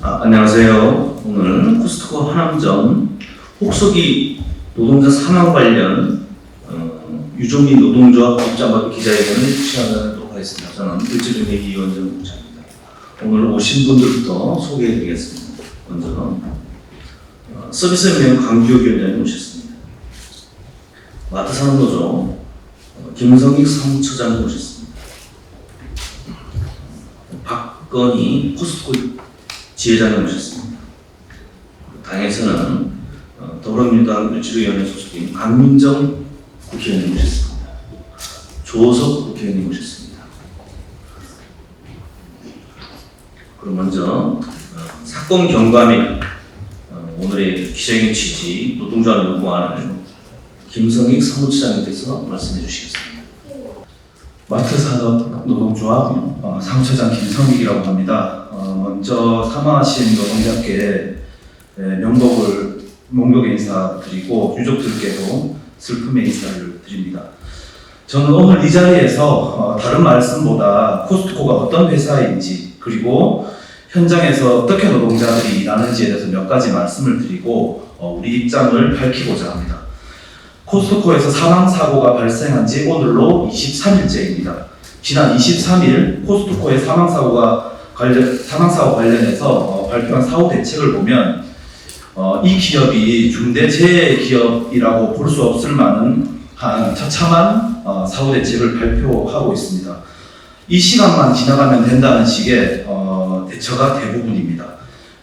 안녕하세요. 오늘 코스트코 하남점 혹서기 노동자 사망 관련 유종민 노동조합 입장과 기자회견을 시작하도록 하겠습니다. 저는 을지중의 이원정 부장입니다. 오늘 오신 분들부터 소개해드리겠습니다. 먼저 서비스연맹 강기호 위원장님 오셨습니다. 마트산업노조 김성익 사무처장 모셨습니다. 박건희 코스트코 지회장님 모셨습니다. 당에서는 더불어민주당 을지로위원회 소속인 강민정 국회의원님 모셨습니다. 조석 국회의원님 모셨습니다. 그럼 먼저 사건 경과 및 오늘의 기자회견 취지, 노동조합 요구안을 김성익 사무처장에 대해서 말씀해 주시겠습니다. 마트산업 노동조합 사무처장 김성익이라고 합니다. 먼저 사망하신 노동자께 명복의 인사드리고 유족들께도 슬픔의 인사를 드립니다. 저는 오늘 이 자리에서 다른 말씀보다 코스트코가 어떤 회사인지 그리고 현장에서 어떻게 노동자들이 일하는지에 대해서 몇 가지 말씀을 드리고 우리 입장을 밝히고자 합니다. 코스트코에서 사망사고가 발생한 지 오늘로 23일째입니다. 지난 23일 코스트코의 사망사고 관련해서 발표한 사후 대책을 보면 이 기업이 중대재해 기업이라고 볼 수 없을 만한 처참한 사후 대책을 발표하고 있습니다. 이 시간만 지나가면 된다는 식의 대처가 대부분입니다.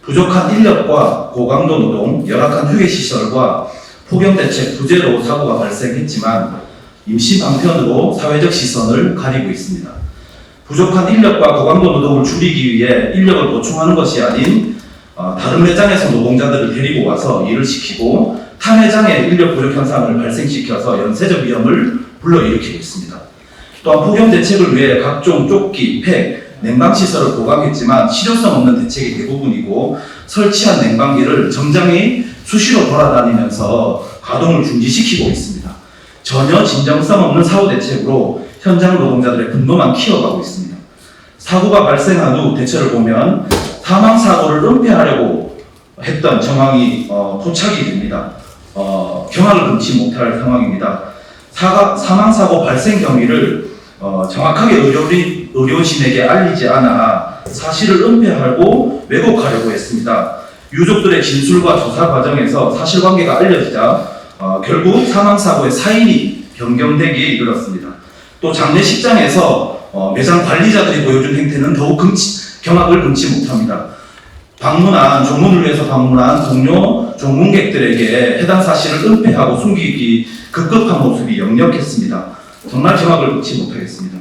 부족한 인력과 고강도 노동, 열악한 휴게시설과 폭염대책 부재로 사고가 발생했지만 임시 방편으로 사회적 시선을 가리고 있습니다. 부족한 인력과 고강도 노동을 줄이기 위해 인력을 보충하는 것이 아닌 다른 매장에서 노동자들을 데리고 와서 일을 시키고 타 매장에 인력 부족 현상을 발생시켜서 연쇄적 위험을 불러일으키고 있습니다. 또한 폭염 대책을 위해 각종 조끼, 팩, 냉방시설을 보강했지만 실효성 없는 대책이 대부분이고 설치한 냉방기를 점장이 수시로 돌아다니면서 가동을 중지시키고 있습니다. 전혀 진정성 없는 사후 대책으로 현장 노동자들의 분노만 키워가고 있습니다. 사고가 발생한 후 대처를 보면 사망사고를 은폐하려고 했던 정황이 포착이 됩니다. 경악을 금치 못할 상황입니다. 사망사고 발생 경위를 정확하게 의료진에게 알리지 않아 사실을 은폐하고 왜곡하려고 했습니다. 유족들의 진술과 조사 과정에서 사실관계가 알려지자 결국 사망사고의 사인이 변경되기에 이르렀습니다. 또 장례식장에서 매장 관리자들이 보여준 행태는 더욱 경악을 금치 못합니다. 조문을 위해서 방문한 동료 조문객들에게 해당 사실을 은폐하고 숨기기 급급한 모습이 역력했습니다. 정말 경악을 금치 못하겠습니다.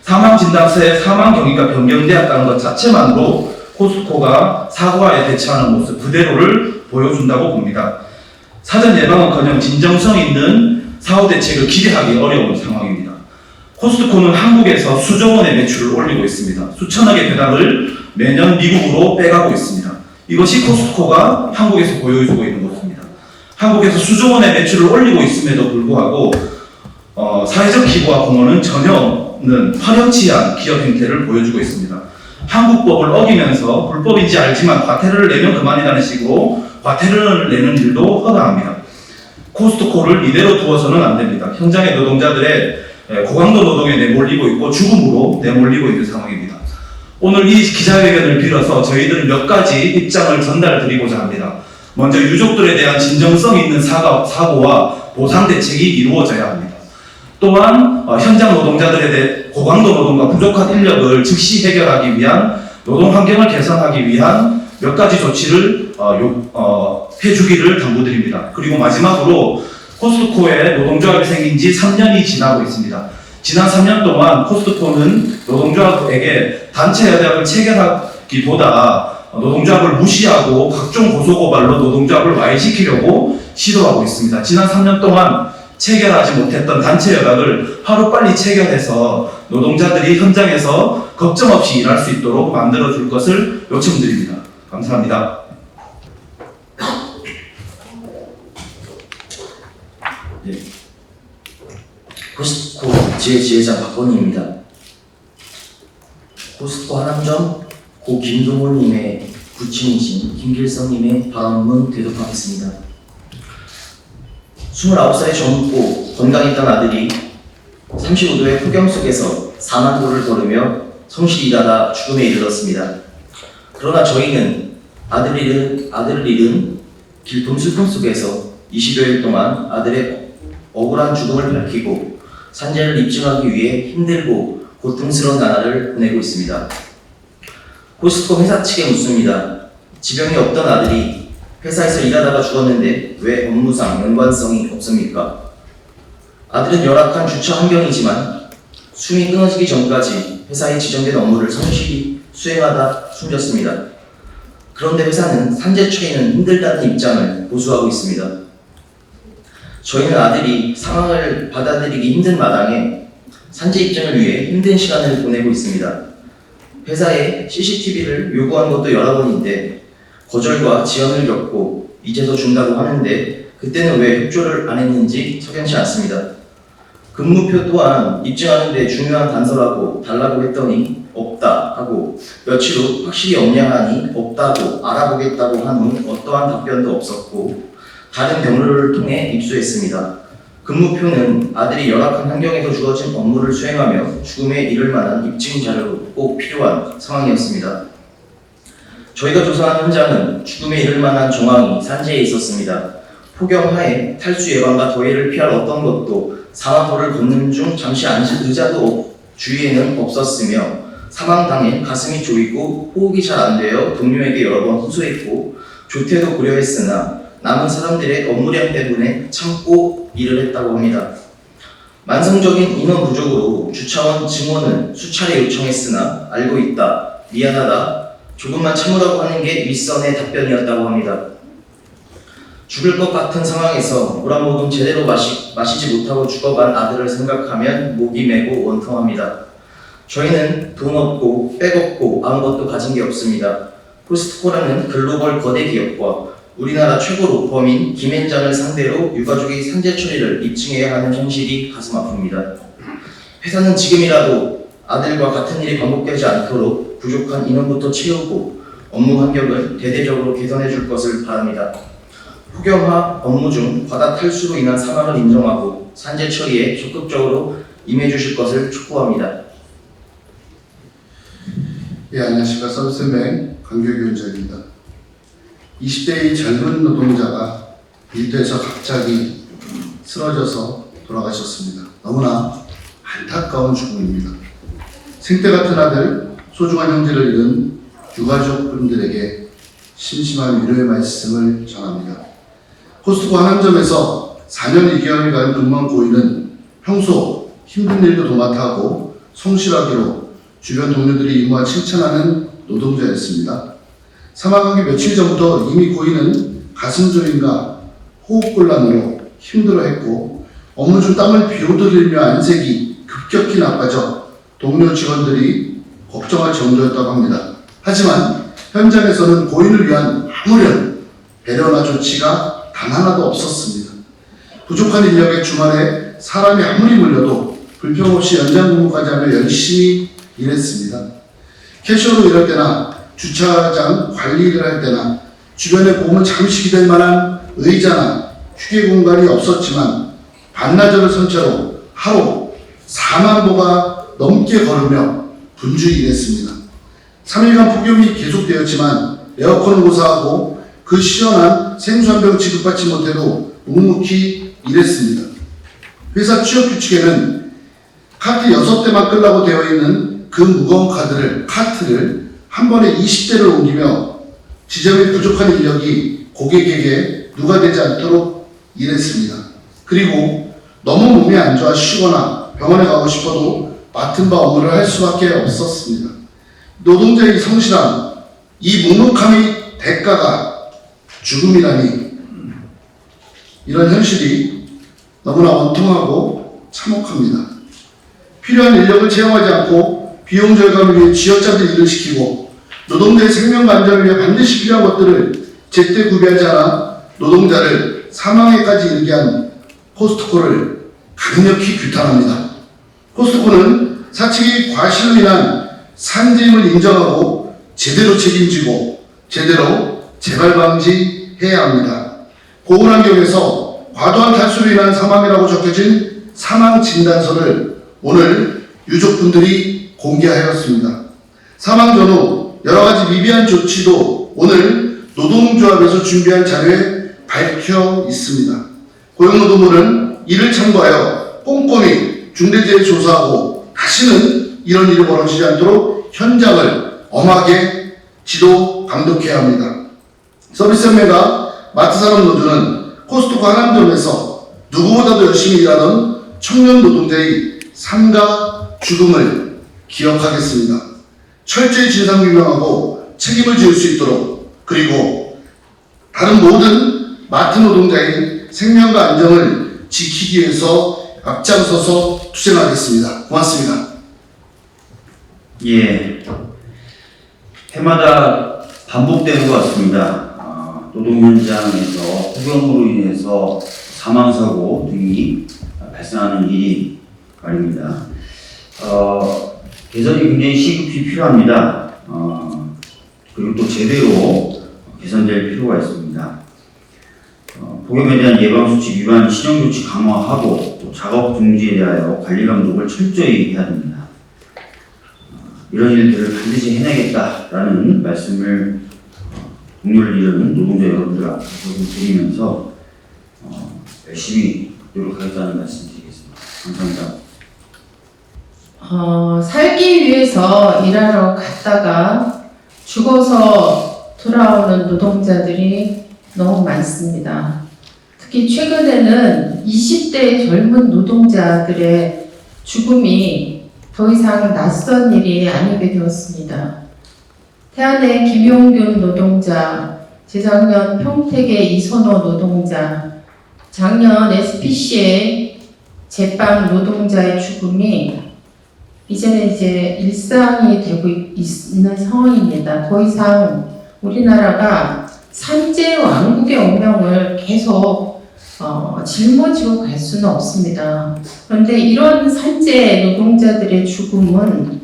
사망진단서에 사망 경위가 변경되었다는 것 자체만으로 코스트코가 사고에 대처하는 모습 그대로를 보여준다고 봅니다. 사전 예방은커녕 진정성 있는 사후 대책을 기대하기 어려운 상황입니다. 코스트코는 한국에서 수조 원의 매출을 올리고 있습니다. 수천억의 배당을 매년 미국으로 빼가고 있습니다. 이것이 코스트코가 한국에서 보여주고 있는 것입니다. 한국에서 수조 원의 매출을 올리고 있음에도 불구하고 사회적 기부와 공헌은 전혀는 파렴치 않은 기업 행태를 보여주고 있습니다. 한국법을 어기면서 불법인지 알지만 과태료를 내면 그만이라는 식으로 과태료를 내는 일도 허다합니다. 코스트코를 이대로 두어서는 안 됩니다. 현장의 노동자들의 고강도 노동에 내몰리고 있고 죽음으로 내몰리고 있는 상황입니다. 오늘 이 기자회견을 빌어서 저희들은 몇 가지 입장을 전달드리고자 합니다. 먼저 유족들에 대한 진정성 있는 사고와 보상 대책이 이루어져야 합니다. 또한 현장 노동자들에 대해 고강도 노동과 부족한 인력을 즉시 해결하기 위한 노동 환경을 개선하기 위한 몇 가지 조치를 해주기를 당부드립니다. 그리고 마지막으로 코스트코에 노동조합이 생긴 지 3년이 지나고 있습니다. 지난 3년 동안 코스트코는 노동조합에게 단체 협약을 체결하기보다 노동조합을 무시하고 각종 고소고발로 노동조합을 와해시키려고 시도하고 있습니다. 지난 3년 동안 체결하지 못했던 단체 협약을 하루빨리 체결해서 노동자들이 현장에서 걱정 없이 일할 수 있도록 만들어줄 것을 요청드립니다. 감사합니다. 네. 코스트코 지회장 박건희입니다. 코스트코 하남점 고 김동호님의 부친이신 김길성님의 발언문 대독하겠습니다. 29살의 젊고 건강했던 아들이 35도의 폭염 속에서 4만 도를 걸으며 성실히 일하다 죽음에 이르렀습니다. 그러나 저희는 아들을 잃은 길품 슬픔 속에서 20여일 동안 아들의 억울한 죽음을 밝히고 산재를 입증하기 위해 힘들고 고통스러운 나날을 보내고 있습니다. 코스트코 회사 측에 묻습니다. 지병이 없던 아들이 회사에서 일하다가 죽었는데 왜 업무상 연관성이 없습니까? 아들은 열악한 주차 환경이지만 숨이 끊어지기 전까지 회사에 지정된 업무를 성실히 수행하다 숨졌습니다. 그런데 회사는 산재 처리는 힘들다는 입장을 고수하고 있습니다. 저희는 아들이 상황을 받아들이기 힘든 마당에 산재 입증을 위해 힘든 시간을 보내고 있습니다. 회사에 CCTV를 요구한 것도 여러 번인데 거절과 지연을 겪고 이제서 준다고 하는데 그때는 왜 협조를 안 했는지 석연치 않습니다. 근무표 또한 입증하는 데 중요한 단서라고 달라고 했더니 없다 하고 며칠 후 확실히 없냐 하니 없다고 알아보겠다고 한 후 어떠한 답변도 없었고 다른 경로를 통해 입수했습니다. 근무표는 아들이 열악한 환경에서 주어진 업무를 수행하며 죽음에 이를 만한 입증 자료로 꼭 필요한 상황이었습니다. 저희가 조사한 현장은 죽음에 이를 만한 정황이 산재에 있었습니다. 폭염하에 탈수 예방과 더위를 피할 어떤 것도 사망도를 걷는 중 잠시 앉은 의자도 주위에는 없었으며 사망 당일 가슴이 조이고 호흡이 잘 안 되어 동료에게 여러 번 호소했고 조퇴도 고려했으나 남은 사람들의 업무량 때문에 참고 일을 했다고 합니다. 만성적인 인원 부족으로 주차원 증원을 수차례 요청했으나 알고 있다, 미안하다, 조금만 참으라고 하는 게 윗선의 답변이었다고 합니다. 죽을 것 같은 상황에서 물 한 모금 제대로 마시지 못하고 죽어간 아들을 생각하면 목이 메고 원통합니다. 저희는 돈 없고 백 없고 아무것도 가진 게 없습니다. 코스트코라는 글로벌 거대 기업과 우리나라 최고 로펌인 김앤장을 상대로 유가족이 산재 처리를 입증해야 하는 현실이 가슴 아픕니다. 회사는 지금이라도 아들과 같은 일이 반복되지 않도록 부족한 인원부터 채우고 업무 환경을 대대적으로 개선해 줄 것을 바랍니다. 폭염하 업무 중 과다 탈수로 인한 사망을 인정하고 산재 처리에 적극적으로 임해 주실 것을 촉구합니다. 예, 안녕하십니까. 서비스뱅 강교규원장입니다. 20대의 젊은 노동자가 일터에서 갑자기 쓰러져서 돌아가셨습니다. 너무나 안타까운 죽음입니다. 생태 같은 아들, 소중한 형제를 잃은 유가족분들에게 심심한 위로의 말씀을 전합니다. 코스트코 한남점에서 4년 2개월간 근무한 고인은 평소 힘든 일도 도맡아 하고 성실하기로 주변 동료들이 이모와 칭찬하는 노동자였습니다. 사망하기 며칠 전부터 이미 고인은 가슴 저림과 호흡곤란으로 힘들어했고 업무 중 땀을 비오듯 흘리며 안색이 급격히 나빠져 동료 직원들이 걱정할 정도였다고 합니다. 하지만 현장에서는 고인을 위한 아무런 배려나 조치가 단 하나도 없었습니다. 부족한 인력에 주말에 사람이 아무리 몰려도 불평 없이 연장 근무까지 하며 열심히 일했습니다. 캐셔로 일할 때나 주차장 관리 일을 할 때나 주변에 몸을 잠시 기댈 만한 의자나 휴게 공간이 없었지만 반나절을 선체로 하루 4만 보가 넘게 걸으며 분주히 일했습니다. 3일간 폭염이 계속되었지만 에어컨을 고사하고 그 시원한 생수 한 병 지급받지 못해도 묵묵히 일했습니다. 회사 취업 규칙에는 카트 6대만 끌라고 되어 있는 그 무거운 카트를 한 번에 20대를 옮기며 지점에 부족한 인력이 고객에게 누가 되지 않도록 일했습니다. 그리고 너무 몸이 안 좋아 쉬거나 병원에 가고 싶어도 맡은 바 업무를 할 수밖에 없었습니다. 노동자의 성실함, 이 묵묵함의 대가가 죽음이라니, 이런 현실이 너무나 원통하고 참혹합니다. 필요한 인력을 채용하지 않고 비용 절감을 위해 쥐어짜듯 일을 시키고 노동자의 생명과 안전을 위해 반드시 필요한 것들을 제때 구비하지 않아 노동자를 사망에까지 이르게 한 코스트코를 강력히 규탄합니다. 코스트코는 사측이 과실로 인한 산재임을 인정하고 제대로 책임지고 제대로 재발 방지해야 합니다. 보건환경에서 과도한 탈수로 인한 사망이라고 적혀진 사망 진단서를 오늘 유족분들이 공개하였습니다. 사망 전후 여러 가지 미비한 조치도 오늘 노동조합에서 준비한 자료에 밝혀 있습니다. 고용노동부는 이를 참고하여 꼼꼼히 중대재해 조사하고 다시는 이런 일이 벌어지지 않도록 현장을 엄하게 지도 감독해야 합니다. 서비스연맹과 마트산업노조는 코스트코 하남점에서 누구보다도 열심히 일하는 청년 노동자의 삶과 죽음을 기억하겠습니다. 철저히 진상규명하고 책임을 지을 수 있도록, 그리고 다른 모든 마트 노동자의 생명과 안정을 지키기 위해서 앞장서서 투쟁하겠습니다. 고맙습니다. 예, 해마다 반복되는 것 같습니다. 노동 현장에서 폭염으로 인해서 사망사고 등이 발생하는 일이 말입니다. 개선이 굉장히 시급히 필요합니다. 그리고 또 제대로 개선될 필요가 있습니다. 폭염에 대한 예방수칙 위반 신용조치 강화하고 또 작업 중지에 대하여 관리 감독을 철저히 해야 됩니다. 이런 일들을 반드시 해내겠다라는 말씀을 동료를 이루는 노동자 여러분들 앞에서 드리면서 열심히 노력하겠다는 말씀 드리겠습니다. 감사합니다. 살기 위해서 일하러 갔다가 죽어서 돌아오는 노동자들이 너무 많습니다. 특히 최근에는 20대 젊은 노동자들의 죽음이 더 이상 낯선 일이 아니게 되었습니다. 태안의 김용균 노동자, 재작년 평택의 이선호 노동자, 작년 SPC의 제빵 노동자의 죽음이 이제는 이제 일상이 되고 있는 상황입니다. 더 이상 우리나라가 산재 왕국의 운명을 계속 짊어지고 갈 수는 없습니다. 그런데 이런 산재 노동자들의 죽음은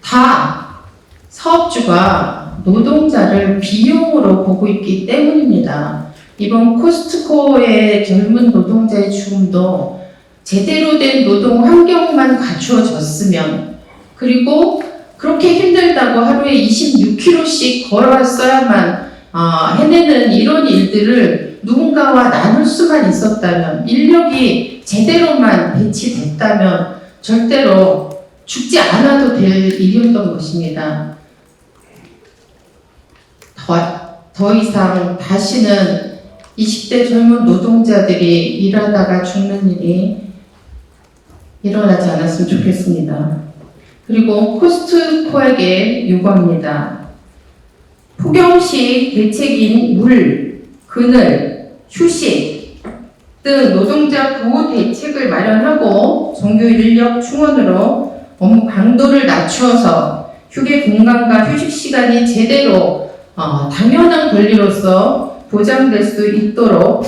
다 사업주가 노동자를 비용으로 보고 있기 때문입니다. 이번 코스트코의 젊은 노동자의 죽음도 제대로 된 노동 환경만 갖추어졌으면, 그리고 그렇게 힘들다고 하루에 26km씩 걸어서야만 해내는 이런 일들을 누군가와 나눌 수만 있었다면, 인력이 제대로만 배치됐다면 절대로 죽지 않아도 될 일이었던 것입니다. 더 이상 다시는 20대 젊은 노동자들이 일하다가 죽는 일이 일어나지 않았으면 좋겠습니다. 그리고 코스트코에게 요구합니다. 폭염시 대책인 물, 그늘, 휴식 등 노동자 보호 대책을 마련하고 정규 인력 충원으로 업무 강도를 낮추어서 휴게 공간과 휴식 시간이 제대로 당연한 권리로서 보장될 수 있도록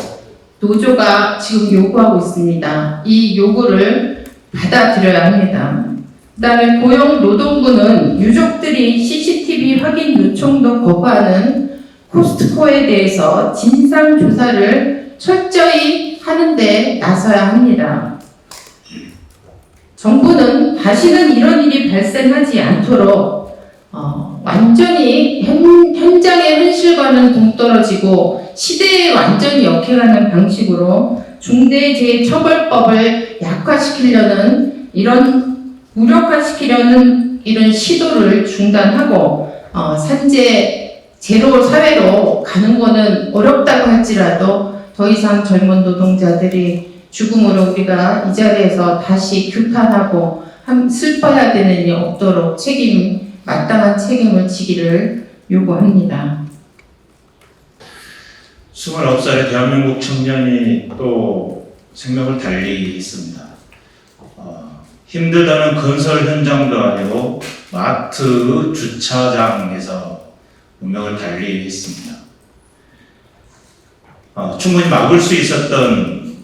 노조가 지금 요구하고 있습니다. 이 요구를 받아들여야 합니다. 그 다음에 고용노동부는 유족들이 CCTV 확인 요청도 거부하는 코스트코에 대해서 진상조사를 철저히 하는데 나서야 합니다. 정부는 다시는 이런 일이 발생하지 않도록 완전히 현장의 현실과는 동떨어지고 시대에 완전히 역행하는 방식으로 중대재해처벌법을 약화시키려는 무력화시키려는 이런 시도를 중단하고 산재 제로 사회로 가는 것은 어렵다고 할지라도 더 이상 젊은 노동자들이 죽음으로 우리가 이 자리에서 다시 규탄하고 슬퍼해야 되는 일이 없도록 마땅한 책임을 지기를 요구합니다. 29살의 대한민국 청년이 또 생명을 달리 했습니다. 힘들다는 건설 현장도 아니고 마트 주차장에서 운명을 달리 했습니다. 충분히 막을 수 있었던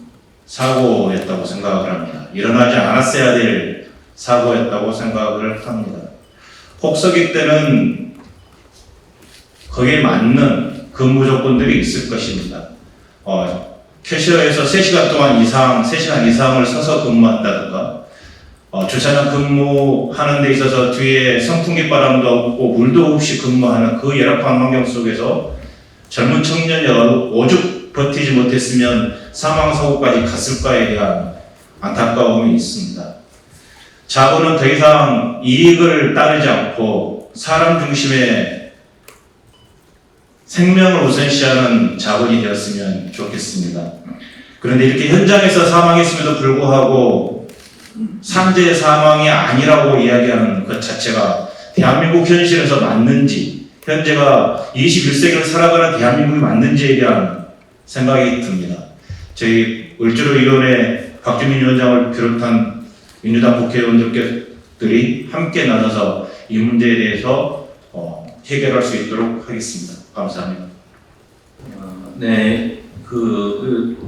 사고였다고 생각을 합니다. 일어나지 않았어야 될 사고였다고 생각을 합니다. 폭서기 때는 거기에 맞는 근무 조건들이 있을 것입니다. 캐셔에서 3시간 동안 이상, 3시간 이상을 서서 근무한다든가, 주차장 근무하는 데 있어서 뒤에 선풍기 바람도 없고 물도 없이 근무하는 그 열악한 환경 속에서 젊은 청년이 오죽 버티지 못했으면 사망사고까지 갔을까에 대한 안타까움이 있습니다. 자본은 더 이상 이익을 따르지 않고 사람 중심의 생명을 우선시하는 자본이 되었으면 좋겠습니다. 그런데 이렇게 현장에서 사망했음에도 불구하고 산재 사망이 아니라고 이야기하는 것 자체가 대한민국 현실에서 맞는지, 현재가 21세기를 살아가는 대한민국이 맞는지에 대한 생각이 듭니다. 저희 을주로위원회 박주민 위원장을 비롯한 민주당 국회의원들이 함께 나서서 이 문제에 대해서 해결할 수 있도록 하겠습니다. 감사합니다. 네,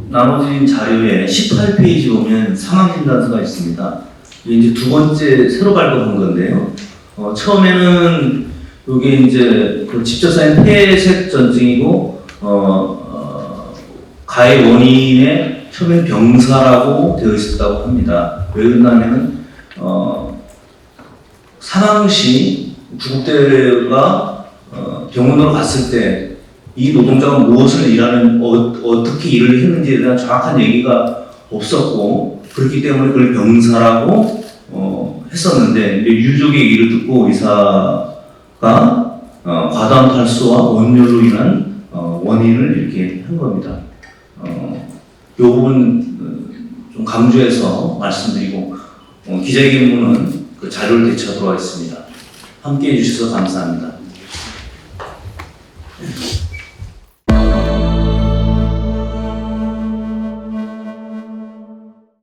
나눠진 자료에 18페이지 보면 사망진단서가 있습니다. 이게 이제 2번째 새로 발급한 건데요. 처음에는 이게 이제 그 직접 쌓인 폐색 전증이고, 가해 원인에 처음엔 병사라고 되어 있었다고 합니다. 왜 그러냐면은, 사망 시 구급대가 병원으로 갔을 때 이 노동자가 무엇을 어떻게 일을 했는지에 대한 정확한 얘기가 없었고, 그렇기 때문에 그걸 병사라고 했었는데, 유족의 얘기를 듣고 의사가 과다한 탈수와 원열로 인한 원인을 이렇게 한 겁니다. 이 부분 좀 강조해서 말씀드리고, 기자회견문은 그 자료를 대체하도록 하겠습니다. 함께 해주셔서 감사합니다.